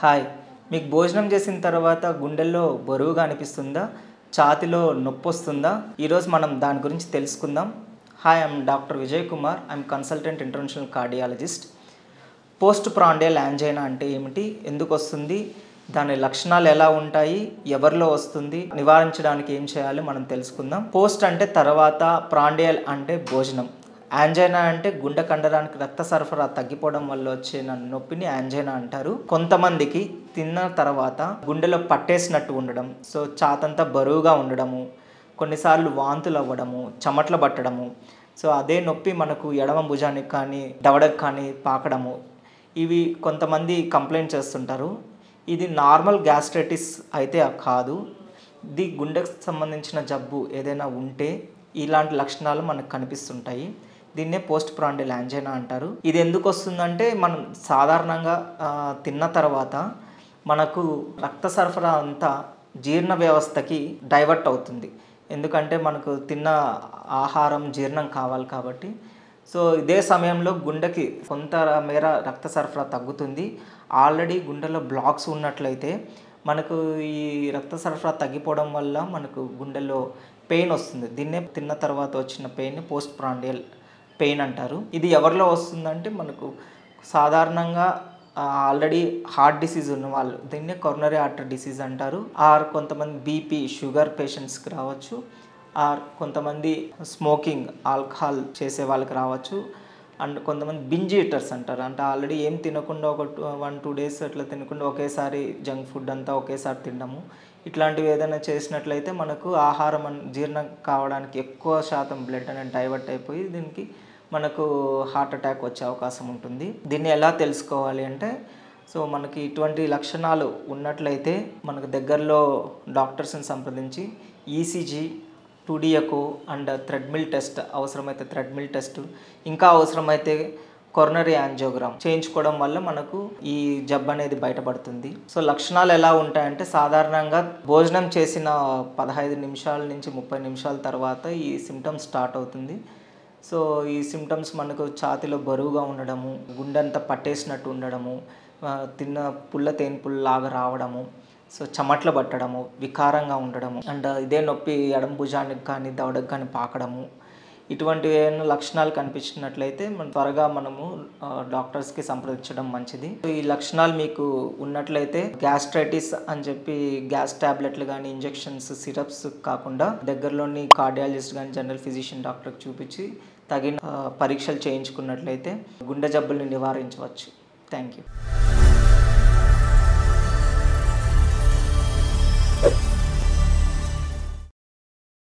Hi, మీకు భోజనం చేసిన తర్వాత గుండెల్లో బరువుగా అనిపిస్తుందా? ఛాతీలో నొప్పొస్తుందా? ఈరోజు మనం దాని గురించి తెలుసుకుందాం. Hi, I'm doctor Vijay Kumar. I'm consultant interventional cardiologist. Post prandial angina అంటే ఏమిటి? ఎందుకు వస్తుంది? దాని లక్షణాలు ఎలా ఉంటాయి? ఎవరిలో వస్తుంది? నివారించడానికి ఏం చేయాలి మనం తెలుసుకుందాం. పోస్ట్ అంటే తర్వాత, ప్రాండియల్ అంటే భోజనం. యాంజైనా అంటే గుండె కండరానికి రక్త సరఫరా తగ్గిపోవడం వల్ల వచ్చే నొప్పిని యాంజైనా అంటారు. కొంతమందికి తిన్న తర్వాత గుండెలో పట్టేసినట్టు ఉండడం, సో ఛాతంతా బరువుగా ఉండడము, కొన్నిసార్లు వాంతులు అవ్వడము, చెమటలు పట్టడము, సో అదే నొప్పి మనకు ఎడమ భుజానికి కానీ దవడకు కానీ పాకడము, ఇవి కొంతమంది కంప్లైంట్ చేస్తుంటారు. ఇది నార్మల్ గ్యాస్ట్రైటిస్ అయితే కాదు. ఇది గుండెకు సంబంధించిన జబ్బు ఏదైనా ఉంటే ఇలాంటి లక్షణాలు మనకు కనిపిస్తుంటాయి. దీన్నే పోస్ట్ ప్రాండియల్ యాంజైనా అంటారు. ఇది ఎందుకు వస్తుందంటే మనం సాధారణంగా తిన్న తర్వాత మనకు రక్త సరఫరా అంతా జీర్ణ వ్యవస్థకి డైవర్ట్ అవుతుంది. ఎందుకంటే మనకు తిన్న ఆహారం జీర్ణం కావాలి కాబట్టి. సో ఇదే సమయంలో గుండెకి కొంత మేర రక్త సరఫరా తగ్గుతుంది. ఆల్రెడీ గుండెలో బ్లాక్స్ ఉన్నట్లయితే మనకు ఈ రక్త సరఫరా తగ్గిపోవడం వల్ల మనకు గుండెలో పెయిన్ వస్తుంది. దీన్నే తిన్న తర్వాత వచ్చిన పెయిన్ పోస్ట్ ప్రాండియల్ పెయిన్ అంటారు. ఇది ఎవరిలో వస్తుందంటే మనకు సాధారణంగా ఆల్రెడీ హార్ట్ డిసీజ్ ఉన్న వాళ్ళు, దీన్నే కొరోనరీ ఆర్టరీ డిసీజ్ అంటారు. ఆర్ కొంతమంది బీపీ షుగర్ పేషెంట్స్కి రావచ్చు. ఆర్ కొంతమంది స్మోకింగ్ ఆల్కహాల్ చేసే వాళ్ళకి రావచ్చు. అండ్ కొంతమంది బింజ్ ఈటర్స్ అంటారు. అంటే ఆల్రెడీ ఏం తినకుండా ఒక 1-2 డేస్ అట్లా తినకుండా ఒకేసారి జంక్ ఫుడ్ అంతా ఒకేసారి తినడము, ఇట్లాంటివి ఏదైనా చేసినట్లయితే మనకు ఆహారం జీర్ణం కావడానికి ఎక్కువ శాతం బ్లడ్ అనేది డైవర్ట్ అయిపోయి దీనికి మనకు హార్ట్ అటాక్ వచ్చే అవకాశం ఉంటుంది. దీన్ని ఎలా తెలుసుకోవాలి అంటే, సో మనకి ఇటువంటి లక్షణాలు ఉన్నట్లయితే మనకు దగ్గరలో డాక్టర్స్ని సంప్రదించి ECG, 2D echo and treadmill test, అవసరమైతే థ్రెడ్మిల్ టెస్ట్, ఇంకా అవసరమైతే కొరోనరీ యాంజియోగ్రామ్ చేయించుకోవడం వల్ల మనకు ఈ జబ్బు అనేది బయటపడుతుంది. సో లక్షణాలు ఎలా ఉంటాయంటే, సాధారణంగా భోజనం చేసిన 15 నిమిషాల నుంచి 30 నిమిషాల తర్వాత ఈ సిమ్టమ్స్ స్టార్ట్ అవుతుంది. సో ఈ సిమ్టమ్స్ మనకు ఛాతీలో బరువుగా ఉండడము, గుండెంతా పట్టేసినట్టు ఉండడము, తిన్న పుల్ల తేన్పుల్లాగా రావడము, సో చెమటలు పట్టడము, వికారంగా ఉండడము, అండ్ ఇదే నొప్పి ఎడమ భుజానికి కానీ దవడకు కానీ పాకడము, ఇటువంటి ఏమైనా లక్షణాలు కనిపించినట్లయితే త్వరగా మనము డాక్టర్స్కి సంప్రదించడం మంచిది. ఈ లక్షణాలు మీకు ఉన్నట్లయితే గ్యాస్ట్రైటిస్ అని చెప్పి గ్యాస్ ట్యాబ్లెట్లు కానీ ఇంజెక్షన్స్ సిరప్స్ కాకుండా దగ్గరలోని కార్డియాలజిస్ట్ కానీ జనరల్ ఫిజిషియన్ డాక్టర్కి చూపించి తగిన పరీక్షలు చేయించుకున్నట్లయితే గుండె జబ్బుల్ని నివారించవచ్చు. Thank you.